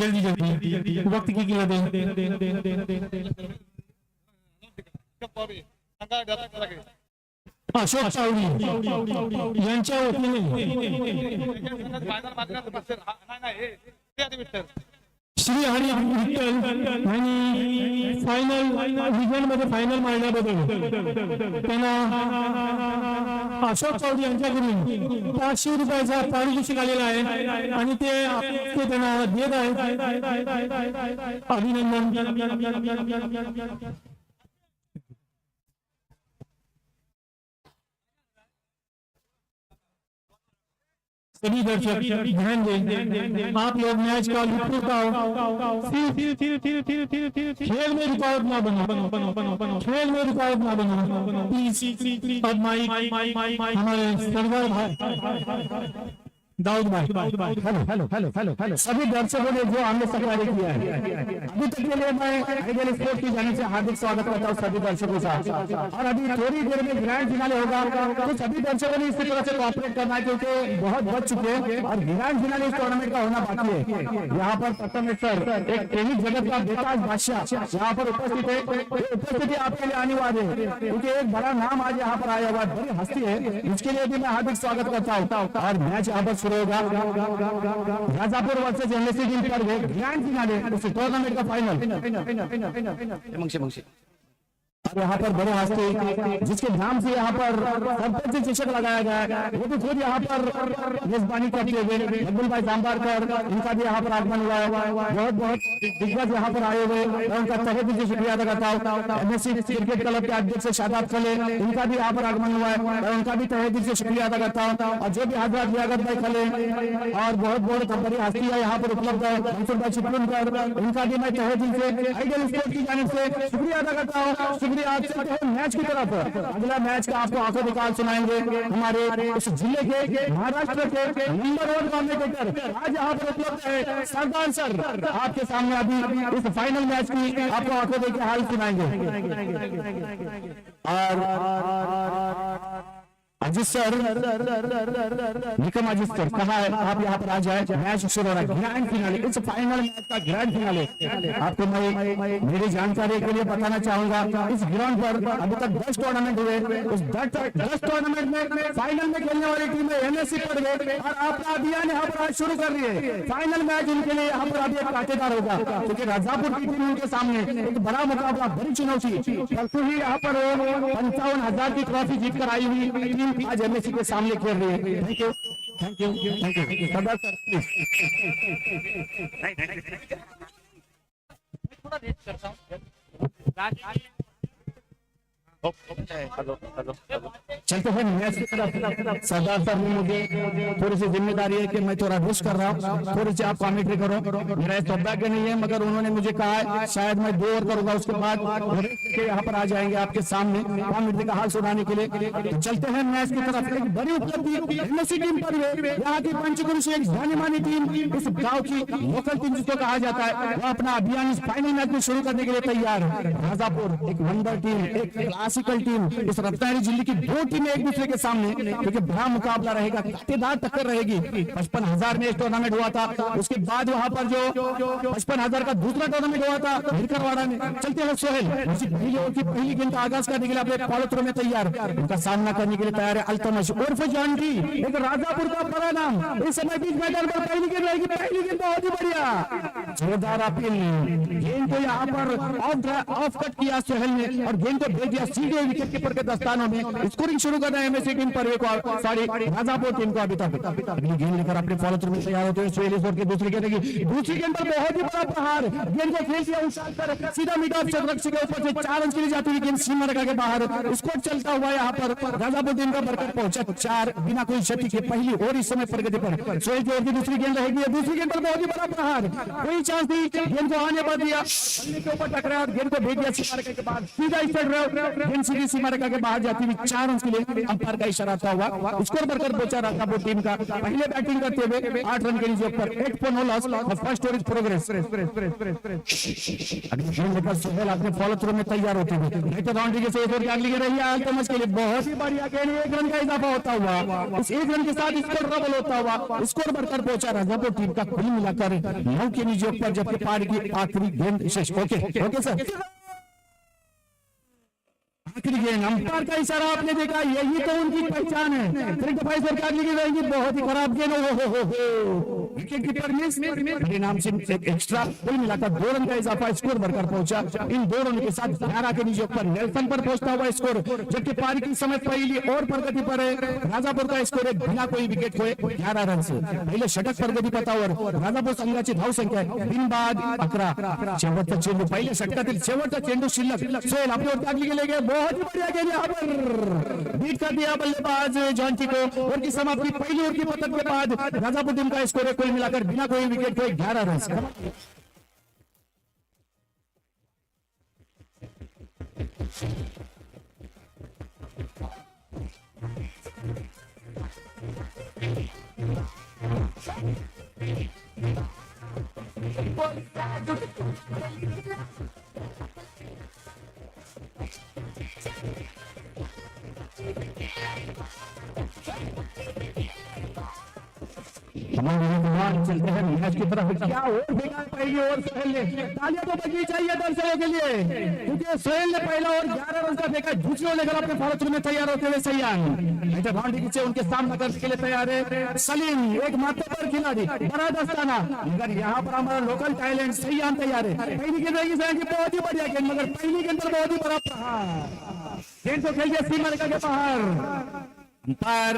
जल्दी जल्दी वक्त की कीमत है। अशोक चावडी यांच्या वतीने श्री हरी विठ्ठल आणि फायनल विजन मध्ये फायनल मारल्याबद्दल त्यांना अशोक चावडी यांच्याकडून 500 रुपयाचा पारितोषिक आलेला आहे आणि ते त्यांना देत आहेत। अभिनंदन। सभी दर्शक ध्यान दें, आप लोग मैच का लुत्फ उठाओ। खेल में रुकावट ना बनो, खेल में रुकावट ना बनो प्लीज। अब माइक हमारे सरदार भाई दाऊद भाई। हेलो हेलो हेलो हेलो सभी दर्शकों ने जो हमने सफारी किया है अभी तक के लिए मैं आइडियल स्पोर्ट की जाने से हार्दिक स्वागत करता हूँ सभी दर्शकों का। और अभी थोड़ी देर में ग्रैंड फिनाले होगा तो सभी दर्शकों ने इसी तरह से कोऑपरेट करना है क्योंकि बहुत बच चुके हैं और ग्रैंड फिनाले इस टूर्नामेंट का होना बाकी है। यहाँ पर प्रथम सर एक टेनिस जगत का बेताज बादशाह यहाँ पर उपस्थित है। उपस्थिति आपके लिए अनिवार्य है क्योंकि एक बड़ा नाम आज यहाँ पर आया हुआ बड़ी हस्ती है, इसके लिए भी मैं हार्दिक स्वागत करता हूँ। और मैच यहाँ पर शुरू होगा राजापुर वर्सेस एनएससी टीम पर ग्रैंड फिनाले उस टूर्नामेंट का फाइनल। और यहाँ पर बड़े हस्ती जिसके नाम से यहाँ पर सरपंच चषक लगाया गया है वो भी खुद यहाँ पर मेजबानी करते हुए अब्दुल भाई जाम्बारकर इनका भी यहाँ पर आगमन हुआ है। बहुत बहुत दिग्गज यहाँ पर आए हुए मैं उनका तहे दिल से शुक्रिया अदा करता हूँ। एमएससी क्रिकेट क्लब के अध्यक्ष शादाब खले इनका भी यहाँ पर आगमन हुआ है मैं उनका भी तहे दिल से शुक्रिया अदा करता हूँ। और जो भी हजरत लियाकत भाई खले और बहुत बहुत बड़ी हस्तियां यहाँ पर उपलब्ध है मंसूर भाई चिपलुनकर इनका भी मैं तहे दिल से आइडियल स्पोर्ट की जानिब से शुक्रिया अदा करता हूँ। आज चलते हैं मैच की तरफ। अगला मैच का आपको आंखों निकाल सुनाएंगे हमारे उस जिले के महाराष्ट्र के नंबर 1 कमेंटेटर आज यहाँ पर उपलब्ध है सरदार सर। आपके सामने अभी इस फाइनल मैच की आपको आंखों देकर हाल सुनाएंगे। और अजीत सर निकम अजीत सर कहा है आप यहाँ पर आ जाए। मैच शुरू हो रहा है ग्रैंड फिनाले इस फाइनल मैच का ग्रैंड फिनाले। आपको मैं मेरी जानकारी के लिए बताना चाहूंगा इस ग्राउंड पर अभी तक 10 टूर्नामेंट हुए। उस 10 टूर्नामेंट में फाइनल में खेलने वाली टीम एनएससी पर गए और अपना अभियान यहाँ पर आज शुरू कर रही है। फाइनल मैच उनके लिए यहाँ पर अभी एक कांटेदार होगा क्योंकि राजापुर की टीम उनके सामने एक बड़ा मुकाबला बड़ी चुनौती। परसों ही यहाँ पर 55,000 की ट्रॉफी जीतकर आई हुई टीम आज एमएससी के सामने खेल रही है। Thank you thank you thank you Sardar sir please. थोड़ा रेट करता हूँ। चलते हैं मैच की तरफ। सरदार सर ने मुझे थोड़ी सी जिम्मेदारी है कि मैं थोड़ा रुश कर रहा हूँ, थोड़ी सी आप कमेंट्री करो। मेरा सौभाग्य नहीं है मगर उन्होंने मुझे कहा है शायद मैं 2 ओवर करूंगा उसके बाद यहाँ पर आ जाएंगे आपके सामने कमेंट्री का हाल सुनाने के लिए। तो चलते हैं मैच की तरफ। एक बड़ी उपलब्धि एमएससी टीम पर है। यहाँ की पंचकुला से एक जानी मानी टीम इस गाँव की लोकल टीम जिसको कहा जाता है वो अपना अभियान इस फाइनल मैच में शुरू करने के लिए तैयार है। राजापुर एक वंडर टीम एक क्लासिकल टीम इस रत्नागिरी जिले की 2 टीमें एक दूसरे के सामने क्योंकि बड़ा मुकाबला रहेगा कांटेदार टक्कर रहेगी। 55,000 में टूर्नामेंट हुआ था उसके बाद वहां पर जो 55,000 का दूसरा टूर्नामेंट हुआ था हिरकरवाड़ा में। चलते हैं सोहेल पहली गेंद का आगाज करने के लिए अपने फॉलो थ्रो में तैयार उनका सामना करने के लिए तैयार है अल्तमश उर्फ जानकी एक राजापुर का बड़ा नाम इस समय बीच मैदान पर पहली गेंद रहेगी। पहली गेंद बहुत ही बढ़िया जोरदार अपील गेंद को यहाँ पर ऑफ कट किया सोहेल ने और गेंद को भेज दिया सीधे विकेट कीपर के दस्तानों में। स्कोरिंग शुरू कर रहे हैं एमएससी टीम पर एक राजापुर टीम को अभी तक अगली गेंद लेकर अपने फॉलो थ्रू में तैयार होते हैं सोहेल इस ओवर की दूसरी गेंद की दूसरी गेंद पर बहुत ही बड़ा प्रहार गेंद को खेल दिया उछाल कर सीधा मिड ऑफ रक्षक के ऊपर से 4 रन के लिए जाती हुई गेंद सीमा रेखा के बाहर। स्कोर चलता हुआ यहाँ पर राजापुर टीम का बरकत पहुंचा 4 बिना कोई क्षति के पहली और इस समय प्रगति पर सोहेल की ओर की दूसरी गेंद रहेगी। दूसरी गेंद पर बहुत ही बड़ा प्रहार कोई चांस नहीं गेंद को आने पर दिया के ऊपर टकराया गेंद को भेज दिया सीमा रेखा के बाद सीधा स्ट्रेट गेंद सीधी सीमा रेखा के बाहर जाती हुई 4 रन के लिए अंपायर का इशारा था हुआ। स्कोर बढ़कर पहुंचा राजापुर टीम का पहले बैटिंग करते हुए 8 रन के नीचे ऊपर 8 for no loss first over is progress. अगली गेंद लेकर सोहेल अपने फॉलो थ्रू में तैयार होते हुए नहीं तो बाउंड्री के से एक और अगली गेंद रही है अल्तमश के लिए बहुत ही बढ़िया गेंद 1 रन का इजाफा होता हुआ इस 1 रन के साथ स्कोर डबल होता हुआ स्कोर बढ़कर पहुंचा राजापुर टीम का कुल मिलाकर 9 के नीचे ऊपर, जबकि पारी की आखिरी गेंद शेष। ओके ओके सर, आखिरी गेंद, अंपायर का इशारा आपने देखा, यही तो उनकी पहचान है। बहुत ही खराब गेंद, विकेट कीपर मिस, परिणाम से एक्स्ट्रा, कुल मिलाकर 2 रन का इजाफा, स्कोर बढ़कर पहुंचा। इन 2 रनों के साथ 11 के नीचे ऊपर नेल्सन पर पहुंचता हुआ स्कोर, जबकि पारी की समय पहली और प्रगति पर है। राजापुर का स्कोर है बिना कोई विकेट खोए 11 रन से। पहले षटक प्रगती पथावर राजापूर संघाची धाव संख्या बिनबाद 11। शेवटचा चेंडू, पहिले षटकातील शेवटचा चेंडू शिल्लक, सोहेल आपल्यावरती आगली गेले गए, बहुत ही बढ़िया गेंद यहाँ पर बीट कर दिया बल्लेबाज जॉन्टी को। ओवर की समाप्ति, पहली ओवर की पतक के बाद राजापुर टीम का स्कोर है कुल मिलाकर बिना कोई विकेट खोए 11 रन। चलते हैं मैच की तरफ। क्या ओवर फेंका है पहली ओवर सोहेल ने, तालियां तो बजनी चाहिए दर्शकों के लिए, क्योंकि सोहेल ने पहला ओवर 11 रन का फेंका। दूसरी ओवर लेकर अपने फॉलो थ्रू में तैयार होते हुए सैयान बाउंड्री से उनके सामना करने के लिए तैयार है सलीम, एक मात्र खिलाड़ी, बड़ा दस्ताना, मगर यहाँ पर हमारा लोकल टैलेंट सैयान तैयार है। पहली गेंद रहेगी सैयान की, बहुत ही बढ़िया गेंद, मगर पहली गेंद पर बहुत ही बड़ा प्रहार, गेंद को खेल दिया सीमा रेखा के बाहर। अंपायर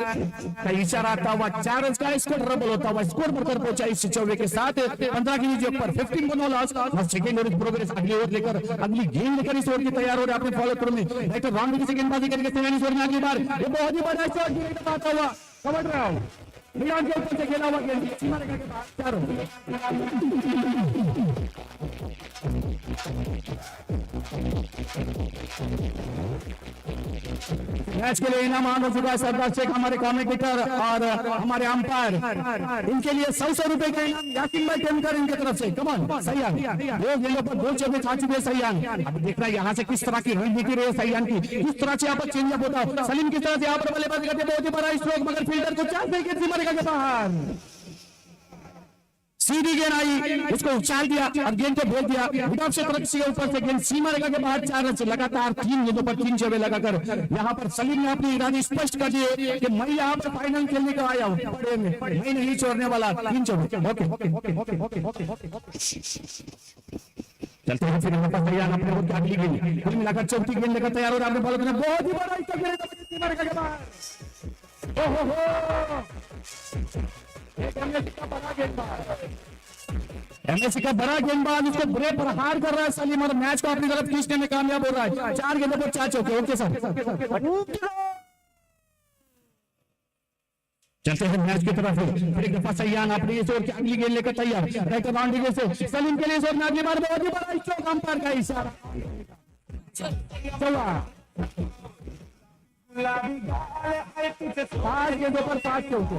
का इशारा आता हुआ 4 रन का स्कोर डबल होता हुआ स्कोर बढ़कर पहुंचा इस 54 के साथ 15 के नीचे ऊपर 15 को 9 लॉस। सेकंड ओवर प्रोग्रेस, अगली ओवर लेकर अगली गेंद लेकर इस ओवर की तैयार हो रहे अपने फॉलो थ्रू में। राइट राउंड की गेंदबाजी करके इस ओवर में अगली बार ये बहुत ही बड़ा शॉट गिरता आता हुआ कवर ड्राइव, मिलान के ऊपर से खेला हुआ गेंद सीमा रेखा के बाहर 4 मैच के लिए इनाम हो चुका है सरदार शेख, हमारे कमेंटेटर और हमारे अंपायर, इनके लिए 100 रुपए का इनाम यासीन भाई टेमकर इनकी तरफ से। कमान सैयान 2 गेंदों पर 2 चौके खा चुके सैयान। अब देख रहा है यहाँ से किस तरह की रणनीति रही है सैयान की, किस तरह से यहाँ पर चेंजअप होता है। सलीम किस तरह से यहाँ पर बल्लेबाजी करते, बहुत ही बड़ा स्ट्रोक, मगर फील्डर को चांस देके सीमा रेखा के बाहर। सीधी गेंद आई, उसको उछाल दिया और गेंद को भेज दिया विदाउट से तरफ से ऊपर से गेंद सीमा रेखा के बाहर। 4 रन से लगातार 3 गेंदों पर 3 चौके लगाकर यहाँ पर सलीम ने अपनी इरादे स्पष्ट कर दिए कि मैं यहाँ पर फाइनल खेलने को आया हूँ, मैं नहीं छोड़ने वाला। 3 चौके। चलते हैं फिर यहाँ पर सैयान अपने ओर की अगली गेंद, कुल मिलाकर 34 गेंद लेकर तैयार हो रहा है अपने बॉलर में, बहुत ही बड़ा सीमा रेखा के बाहर। एमएससी का बड़ा गेंदबाज उसको बुरे प्रहार कर रहा है सलीम, और मैच को अपनी तरफ खींचने में कामयाब हो रहा है। 4 गेंदों पर 4 चौके। ओके सर, चलते हैं मैच की तरफ। फिर एक दफा सैयान अपनी इस ओवर की अगली गेंद लेकर तैयार, राइट बाउंड्री से सलीम के लिए इस ओवर में अगली बार बहुत ही बड़ा स्ट्रोक, अंपायर का इशारा। 5 गेंदों पर 5 चौके।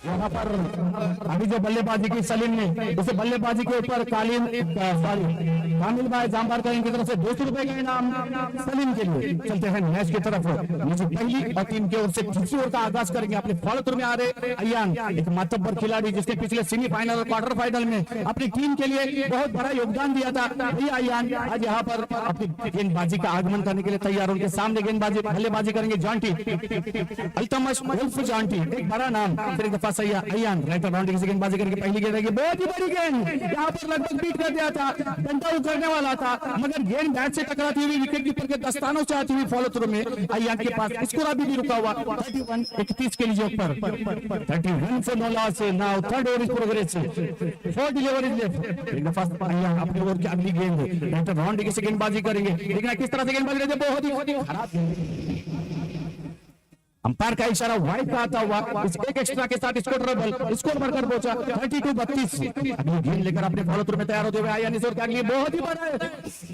यहाँ पर अभी जो बल्लेबाजी की सलीम ने, उसे बल्लेबाजी के ऊपर कामिल भाई जामबार इनकी तरफ से 200 रुपए का इनाम सलीम के लिए। चलते हैं मैच की तरफ। पहली और टीम की ओर से दूसरी ओवर का आगाज करेंगे। अपने फॉलो थ्रू में आ रहे अयान, एक मातब्बर खिलाड़ी जिसने पिछले सेमीफाइनल और क्वार्टर फाइनल में अपनी टीम के लिए बहुत बड़ा योगदान दिया था। अयान आज यहाँ पर अपनी गेंदबाजी का आगमन करने के लिए तैयार। उनके सामने गेंदबाजी बल्लेबाजी करेंगे जॉन्टी, अल्तमश उल्फ जॉन्टी, एक बड़ा नाम। फिर एक दफा अयान राइट बाउंड्री से गेंदबाजी करके पहली गेंद रहेगी, बहुत ही बड़ी गेंद, यहाँ पर लगभग बीट कर दिया था, डंडा उखड़ने वाला था, मगर गेंद बैट से टकराती हुई विकेट कीपर के दस्तानों से आती हुई फॉलो थ्रू में अयान के पास स्कोर अभी भी रुका हुआ 31 के लीजिए ऊपर 31 for no loss। Now third over is progress, 4 deliveries left. एक दफा अयान अपने ओवर की अगली गेंद राइट बाउंड्री से गेंदबाजी करेंगे, लेकिन किस तरह से गेंदबाजी रहती है, बहुत ही खराब गेंद। अंपायर का इशारा वाइड का आता हुआ इस एक एक्स्ट्रा के साथ स्कोर डबल स्कोर बढ़कर पहुंचा 32-32। अगली गेंद लेकर अपने फॉलो थ्रू में तैयार होते हुए आयान ईश्वर के अगली बहुत ही बड़ा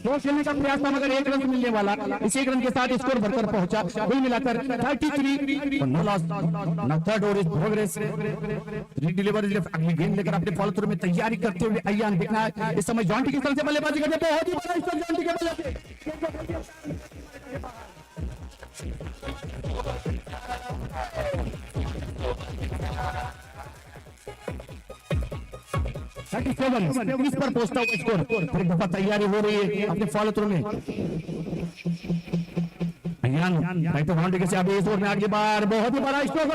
दो खेलने का प्रयास था मगर 1 रन मिलने वाला। इस 1 रन के साथ स्कोर बढ़कर पहुंचा कुल मिलाकर 33 no loss. Now third over is progress delivery. अगली गेंद लेकर अपने फॉलो थ्रू में तैयारी करते हुए आयान दिखना है इस समय जॉन्टी की तरफ से बल्लेबाजी करते बहुत ही बड़ा स्कोर जॉन्टी के बल्ले इस पर पहुंचता हुआ स्कोर फिर एक दफा तैयारी हो रही है अपने फॉलो थ्रू में। राइट बाउंड्री के अभी इस ओवर में अगली बार बहुत ही बड़ा स्कोर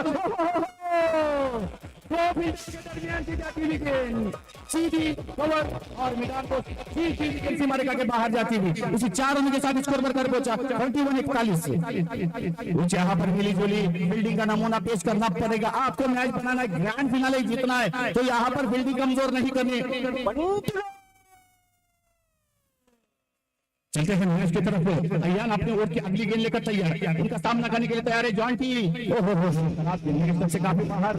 सीधी कवर और मैदान को सीधी सीमा रेखा के बाहर जाती हुई इसी 4 रन के साथ स्कोर बढ़कर पहुंचा 31-41 से। कुछ यहाँ पर मिली जुली फील्डिंग का नमूना पेश करना पड़ेगा आपको। मैच बनाना है, ग्रैंड फिनाले जीतना है तो यहाँ पर फील्डिंग कमजोर नहीं करनी। चलते हैं मैच की तरफ। अयान अपने ओवर की अगली गेंद लेकर तैयार इनका सामना करने के लिए तैयार है जॉन्टी। ओहो से काफी बाहर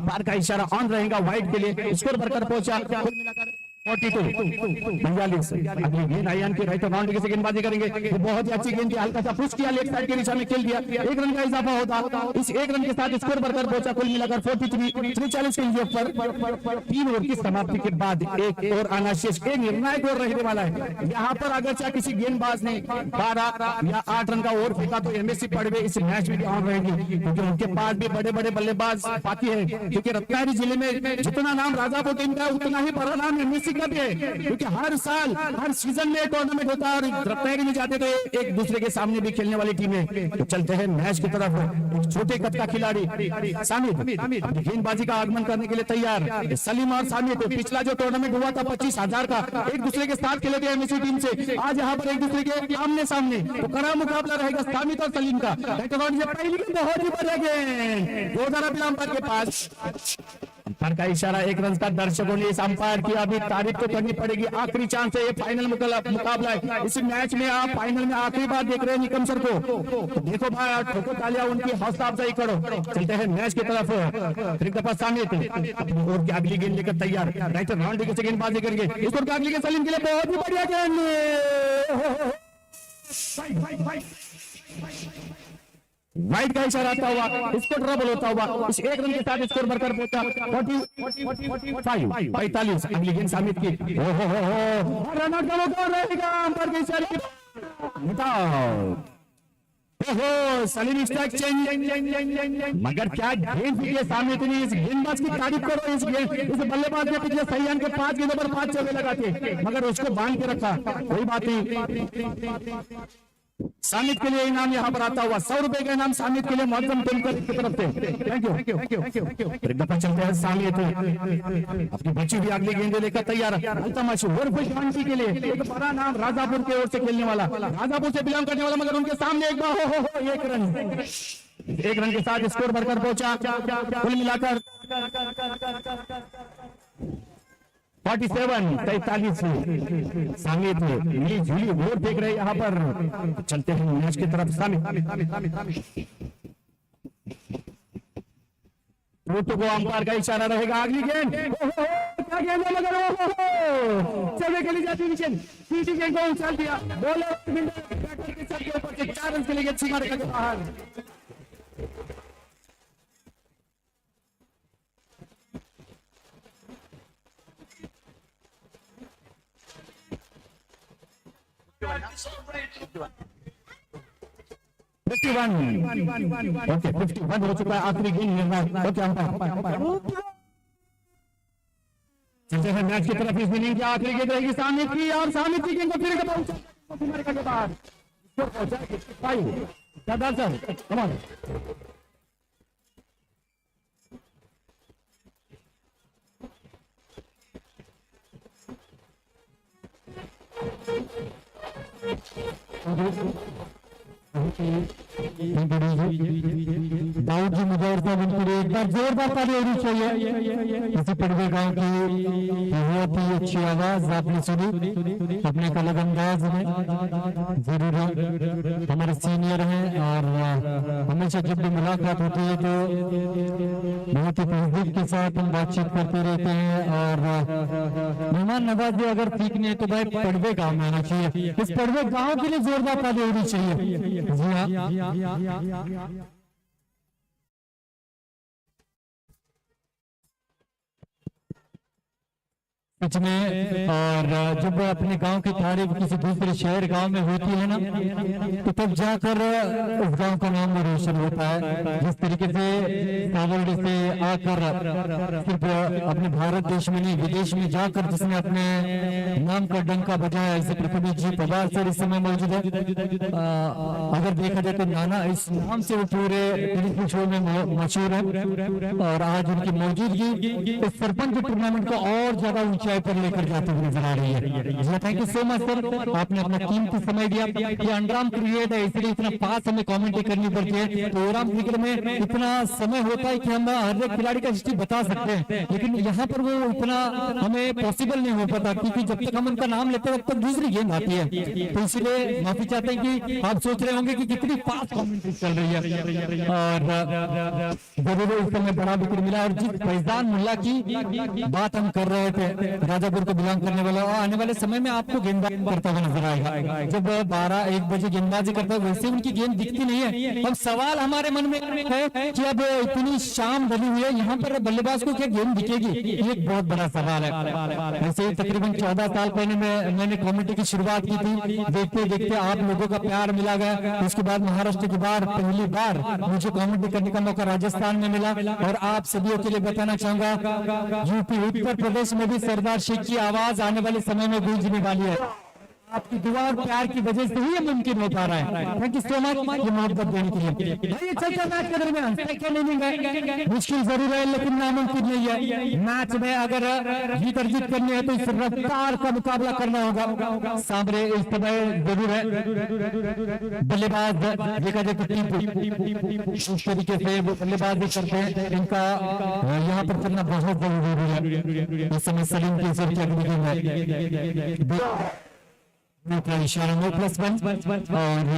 पार का इशारा ऑन रहेगा वाइड के लिए स्कोर बढ़कर पहुंचा 42-42। अगली गेंद अयान के राइट बाउंड्री से गेंदबाजी करेंगे बहुत ही अच्छी गेंद हल्का सा पुश किया लेफ्ट साइड के दिशा में खेल दिया 1 रन का इजाफा होता इस 1 रन के साथ स्कोर बढ़कर पहुंचा कुल मिलाकर 43 के योग पर 3 ओवर की समाप्ति के बाद एक और आना शेष एक निर्णायक ओवर रहने वाला है। यहाँ पर अगर चाहे किसी गेंदबाज ने 12 या 8 रन का ओवर फेंका तो एमएससी पड़वे इस मैच में ऑन रहेंगी क्योंकि उनके पास भी बड़े बड़े बल्लेबाज बाकी है क्योंकि रत्नागिरी जिले में जितना नाम राजापुर टीम का उतना ही बड़ा नाम एमएससी का भी है क्योंकि हर साल हर सीजन में टूर्नामेंट होता है और रत्नागिरी में जाते तो एक दूसरे के सामने भी खेलने वाली टीमें। तो चलते हैं मैच की तरफ। एक छोटे कद का खिलाड़ी सामित गेंदबाजी का आगमन करने के लिए तैयार। सलीम और सामित पिछला जो टूर्नामेंट हुआ था 25,000 का एक दूसरे के साथ खेले थे एमएससी टीम से आज यहाँ पर एक दूसरे के आमने सामने तो कड़ा मुकाबला रहेगा सामित और सलीम का। बहुत ही बढ़िया गेंद 2000 अंपायर के पास अंपायर का इशारा 1 रन का दर्शकों ने इस अंपायर की अभी तारीफ तो करनी पड़ेगी। आखिरी चांस है ये फाइनल मुकाबला है इस मैच में आप फाइनल में आखिरी बार देख रहे हैं निकम सर को तो देखो भाई ठोको तालियां उनकी हौसला अफजाई करो। चलते हैं मैच की तरफ। फिर एक दफा सामने अपनी ओर की अगली गेंद लेकर तैयार राइट राउंड के गेंदबाजी करेंगे इस ओर की अगली गेंद सलीम के लिए बहुत ही बढ़िया गेंद वाइड का इशारा आता हुआ इसको डबल होता हुआ इस 1 रन के साथ स्कोर बढ़कर पहुंचा 45। अगली गेंद सामित की रन आउट का मौका रहेगा अंपायर के इशारे ओहो सलीम स्ट्राइक चेंज मगर क्या गेंद थी ये सामने इतनी इस गेंदबाज की तारीफ करो। इस बल्लेबाज ने पिछले सही के 5 गेंदों पर 5 चौके लगाते मगर उसको बांध के रखा कोई बात नहीं। सामित के लिए इनाम यहाँ पर आता हुआ 100 रुपए का इनाम सामित के लिए मौजूद टेमकर की तरफ से। Thank you. एक दफा चलते हैं सामित अपनी बची हुई अगली गेंद लेकर तैयार जॉन्टी के लिए एक बड़ा नाम राजापुर की ओर से खेलने वाला राजापुर से बिलोंग करने वाला मगर उनके सामने एक बार 1 रन के साथ स्कोर बढ़कर पहुंचा कुल मिलाकर 47-43 सामित मिली झूली वोट देख रहे यहाँ पर। चलते हैं मैच की तरफ। सामित तो को अंपायर का इशारा रहेगा अगली गेंद क्या गेंद है मगर चले के लिए जाती गेंद सीधी गेंद को उछाल दिया बॉलर के साथ के ऊपर से 4 रन के लिए सीमा रेखा के बाहर। ओके 51 हो चुका है आखिरी गेंद चलते हैं मैच की तरफ। इस इनिंग की आखिरी गेंद रहेगी सामने की और सामने की गेंद को फिर पहुंचा के बाद दाऊद जी मुजावर साहब उनके लिए एक बार जोरदार ताली होनी चाहिए। किसी पड़वे गांव की बहुत ही अच्छी आवाज आपने सुनी अपने कलग अंदाज में। जरूर हमारे सीनियर हैं और हमेशा जब भी मुलाकात होती है तो बहुत ही तहजीब के साथ हम बातचीत करते रहते हैं। और मेहमान नवाजी अगर सीखने है तो भाई पड़वे गांव में आना चाहिए। इस पड़वे गांव के लिए जोरदार ताली होनी चाहिए। जी हाँ, सच में। और जब अपने गांव की तारीफ किसी दूसरे शहर गांव में होती है ना, तो तब जाकर उस गांव का नाम रोशन होता है। जिस तरीके से सावरडी से आकर सिर्फ अपने भारत देश में नहीं विदेश में जाकर जिसने अपने नाम का डंका बजाया, ऐसे प्रथमेश जी पवार सर इस समय मौजूद है। अगर देखा जाए तो नाना इस नाम से वो पूरे टेलीविजन शो में मशहूर है। और आज उनकी मौजूदगी इस सरपंच टूर्नामेंट को और ज्यादा ऊंचाई पर लेकर जाते हुए नजर आ रही है। Thank you so much sir, आपने अपना कीमती समय दिया। ये अंडराम क्रिकेट है इसलिए इतना पास हमें कमेंट्री करनी पड़ती है। तो ओराम क्रिकेट में इतना समय होता है कि हम हर एक खिलाड़ी का हिस्ट्री बता सकते हैं, लेकिन यहाँ पर वो इतना हमें पॉसिबल नहीं हो पाता क्योंकि जब तक हम उनका नाम लेते हैं तब तक दूसरी गेम आती है। तो इसलिए माफी चाहते हैं कि आप सोच रहे होंगे कि कितनी फास्ट कमेंट्री चल रही है। और जरूर इस समय बड़ा विकेट मिला। और जिस फैजान मुल्ला की बात हम कर रहे थे, राजापुर को बिलोंग करने वाला, और आने वाले समय में आपको गेंदबाजी करता हुआ नजर आएगा। जब 12-1 बजे गेंदबाजी करता है वैसे उनकी गेंद दिखती नहीं है। अब सवाल हमारे मन में है कि अब इतनी शाम ढली हुई है, यहाँ पर बल्लेबाज को क्या गेंद दिखेगी, ये एक बहुत बड़ा सवाल है। वैसे तकरीबन 14 साल पहले मैंने कमेटी की शुरुआत की थी। देखते देखते आप लोगों का प्यार मिला गया। उसके बाद महाराष्ट्र के बाद पहली बार मुझे कमेटी करने का मौका राजस्थान में मिला। और आप सभी के लिए बताना चाहूंगा, यूपी उत्तर प्रदेश में भी सरदार शेख की आवाज आने वाले समय में गूंजने वाली है। आपकी दुआ और प्यार की वजह से ही ये मुमकिन हो पा रहा है। थैंक यू सो मच ये मोहब्बत देने के लिए। भाई चलते मैच के दरमियान सेकंड इनिंग है, मुश्किल जरूर है लेकिन नामुमकिन नहीं है। मैच में अगर जीत अर्जित करनी है तो इस रफ्तार का मुकाबला करना होगा। सामने इस समय जरूर है बल्लेबाज देखा जाए तो टीम इस तरीके से वो बल्लेबाजी करते हैं, इनका यहाँ पर करना बहुत जरूरी है। इस समय सलीम की सर की अगली गेम है इशारा नो प्लस 1। और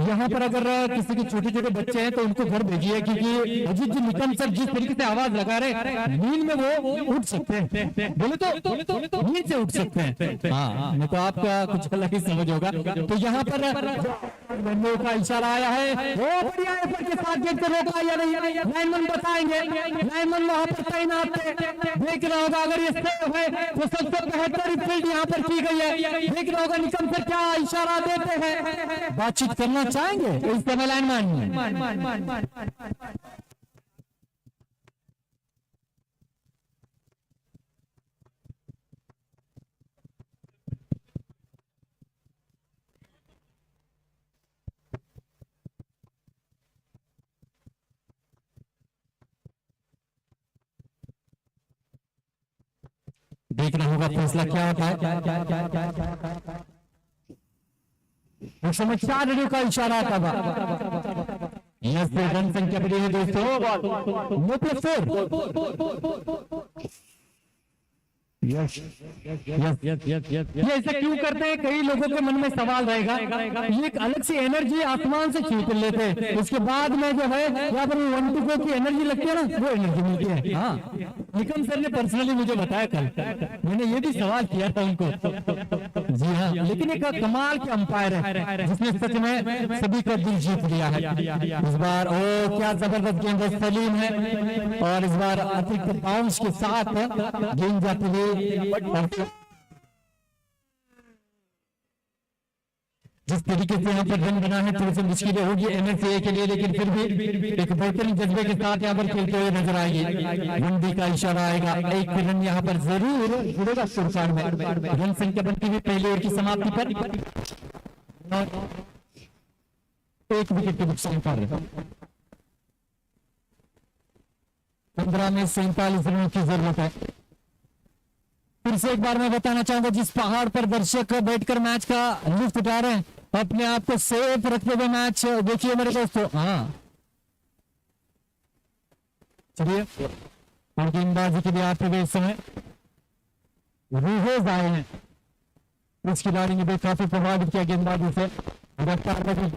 यहाँ पर अगर किसी के छोटे छोटे बच्चे हैं तो उनको घर भेजिए, क्योंकि अजीत जी निकम सर जिस तरीके से आवाज लगा रहे नींद में वो उठ सकते हैं। बोले तो नींद से उठ सकते हैं। हाँ, नहीं तो आपका कुछ अलग ही समझ होगा। तो यहाँ पर बंदों का इशारा आया है, वो बढ़िया एफर्ट के साथ गेंद को रोका या नहीं लाइनमैन बताएंगे। लाइनमैन वहां पर तैनात है, देखना होगा अगर ये सेव है तो सबसे बेहतर फील्ड यहाँ पर की गई है। देखना होगा निकम सर क्या इशारा देते हैं, बातचीत करना चाहेंगे इस समय लाइनमैन। देखना होगा फैसला क्या होता है। एक समय 4 रनों का इशारा आता था। यस रन संख्या बढ़ी है दोस्तों, no plus 4। Yes yes yes yes yes ये ऐसा क्यों करते हैं, कई लोगों के मन में सवाल रहेगा। ये एक अलग सी एनर्जी आसमान से खींच लेते हैं, उसके बाद में जो है यहाँ पर 1-2 की एनर्जी लगती है ना, वो एनर्जी मिलती है। हाँ, निकम सर ने पर्सनली मुझे बताया कल, मैंने ये भी सवाल किया था उनको। जी हाँ, लेकिन एक कमाल के अंपायर है जिसने सच में सभी का दिल जीत लिया है इस बार। ओ क्या जबरदस्त गेंद सलीम है, और इस बार अतिरिक्त बाउंस के साथ गेंद जाती हुई जिस तरीके से यहाँ पर रन बना है थोड़ी सी मुश्किलें होगी एमएसए के लिए, लेकिन फिर भी एक बेहतरीन जज्बे के साथ यहाँ पर खेलते हुए नजर आएगी। वनडी का इशारा आएगा, एक रन यहाँ पर जरूर जुड़ेगा स्कोरकार्ड में। रन संख्या बनती हुई पहले ओवर की समाप्ति पर 1 विकेट के नुकसान पर 15 में 47 रनों की जरूरत है। फिर से एक बार मैं बताना चाहूंगा, जिस पहाड़ पर दर्शक बैठकर मैच का लुत्फ उठा रहे हैं, अपने आप को सेफ रखते हुए मैच देखिए मेरे दोस्तों। हाँ चलिए, और गेंदबाजी के लिए आप इस समय रूहेज आए हैं। इस खिलाड़ी ने भी काफी प्रभावित किया गेंदबाजी से। रफ्तार में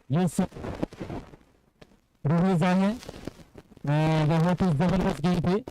ये रूहेज आए हैं। बहुत ही जबरदस्त गेंद थी।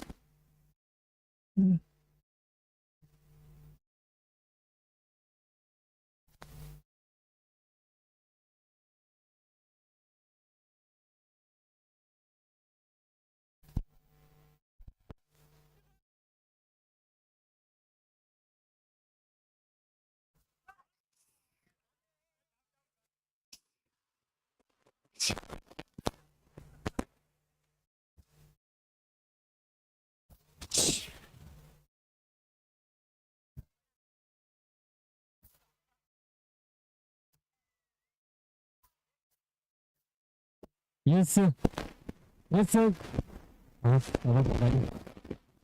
Yes yes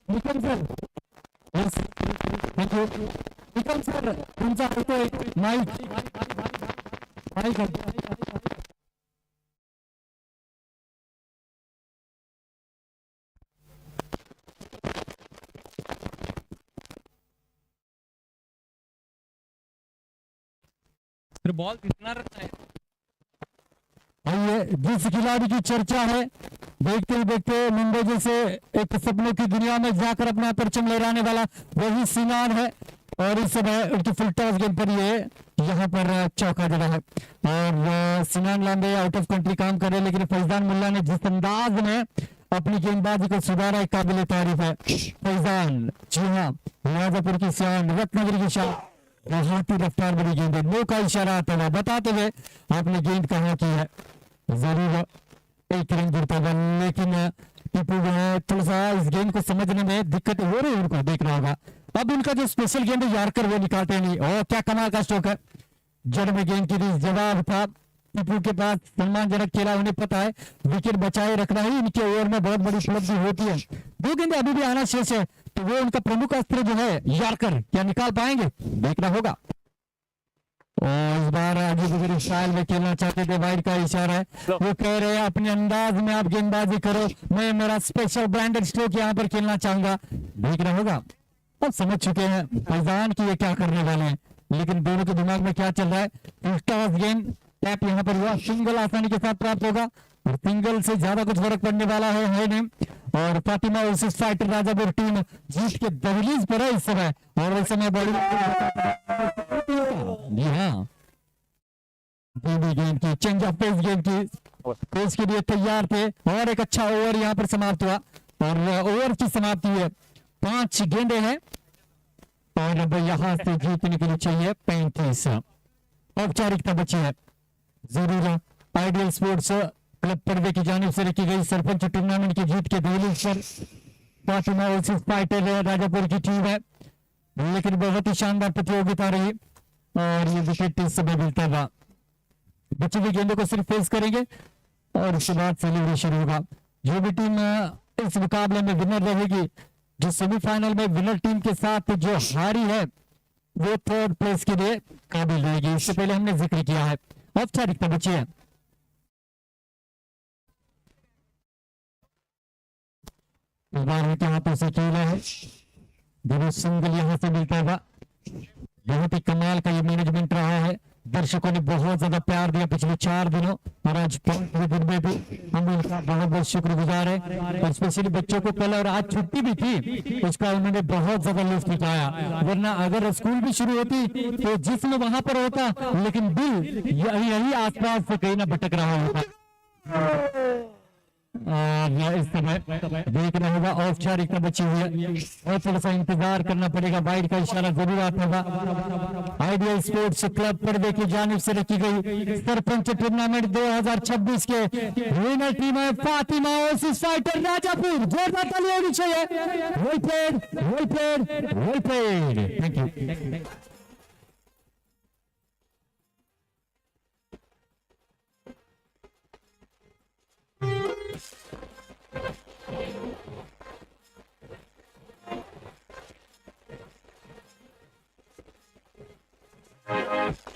Nikam sir, yes thank you Nikam sir, तुमचा होतोय माईक माईक फिर बॉल कितना रहता है? आइए, जिस खिलाड़ी की चर्चा है, देखते ही देखते मुंबई जैसे एक सपनों की दुनिया में जाकर अपना परचम लहराने वाला वही सिनान है। और इस समय उनकी फुल टॉस गेंद पर ये यहाँ पर चौका जड़ा है। और सिनान लांबे आउट ऑफ कंट्री काम कर रहे हैं, लेकिन फैजान मुल्ला ने जिस अंदाज में अपनी गेंदबाजी को सुधारा, एक काबिल तारीफ है। फैजान, जी हाँ, मिर्जापुर की शान, रत्नगिरी की शान, बहुत ही रफ्तार बड़ी गेंद है। नो का इशारा आता है बताते हुए आपने गेंद कहाँ की है। जरूर एक रन गिरता हुआ, लेकिन टीपू जो है थोड़ा सा इस गेंद को समझने में दिक्कत हो रही है उनको, देखना होगा। अब उनका जो स्पेशल गेंद है यार्कर वो निकालते नहीं। और क्या कमाल का स्ट्रोक है, जड़ में गेंद की जवाब था। टीपू के पास सम्मानजनक खेला, उन्हें पता है विकेट बचाए रखना ही इनके ओवर में बहुत बड़ी उपलब्धि होती है। दो गेंदें अभी भी आना शेष है, तो वो उनका प्रमुख अस्त्र जो है यार्कर, क्या निकाल पाएंगे, देखना होगा। और इस बार आगे बुजुर्ग स्टाइल में खेलना चाहते थे, वाइड का इशारा है। वो कह रहे हैं अपने अंदाज में आप गेंदबाजी करो, मैं मेरा स्पेशल ब्रांडेड स्ट्रोक यहाँ पर खेलना चाहूंगा, देखना होगा। अब समझ चुके हैं फैजान की ये क्या करने वाले हैं, लेकिन दोनों के दिमाग में क्या चल रहा है। टॉस गेंद टैप यहाँ पर हुआ, सिंगल आसानी के साथ प्राप्त होगा, और सिंगल से ज्यादा कुछ फर्क पड़ने वाला है नहीं। और Fatima versus fighter Rajapur team जीत के दहलीज पर है इस समय। और इस समय बॉलिंग, जी हाँ, गेंद की चेंज ऑफ पेस, गेंद की पेस के लिए तैयार थे। और एक अच्छा ओवर यहाँ पर समाप्त हुआ, और ओवर की समाप्ति है। 5 गेंदें हैं, और अब यहाँ से जीतने के लिए चाहिए 35। औपचारिकता बची है। जरूर आइडियल स्पोर्ट्स क्लब पर्वे की जानिब से रखी गई सरपंच टूर्नामेंट की जीत के दहलीज पर फातिमा वर्सेस फाइटर राजापुर की टीम है, लेकिन बहुत ही शानदार प्रतियोगिता रही। और ये विकेट इस समय मिलता हुआ, बची हुई गेंदों को सिर्फ फेस करेंगे और उसके बाद सेलिब्रेशन होगा। जो भी टीम इस मुकाबले में विनर रहेगी, जो सेमीफाइनल में विनर टीम के साथ जो हारी है, वो थर्ड प्लेस के लिए काबिल रहेगी। इससे पहले हमने जिक्र किया है। औपचारिकता बची है। इस बार उनके हाथों से खेला है, दोनों सिंगल यहाँ से मिलता होगा। बहुत ही कमाल का ये मैनेजमेंट रहा है, दर्शकों ने बहुत ज्यादा प्यार दिया पिछले 4 दिनों, और आज 5वें दिन में भी हम उनका बहुत बहुत शुक्रगुजार है। और स्पेशली बच्चों को कल और आज छुट्टी भी थी, उसका उन्होंने बहुत ज्यादा लुत्फ उठाया। वरना अगर स्कूल भी शुरू होती तो जिस्म वहां पर होता, लेकिन दिल यही आसपास से कहीं ना भटक रहा होता। इस समय देखना होगा, औपचारिकता बची हुई है और थोड़ा सा इंतजार करना पड़ेगा। वाइड का इशारा जरूर आता होगा। आइडियल स्पोर्ट्स क्लब पर्दे की जानिब से रखी गई सरपंच टूर्नामेंट 2026 के विनर टीम है फातिमा वर्सेस फाइटर राजापुर। जोरदार ताली होनी चाहिए। Well played, well played, well played. Thank you. है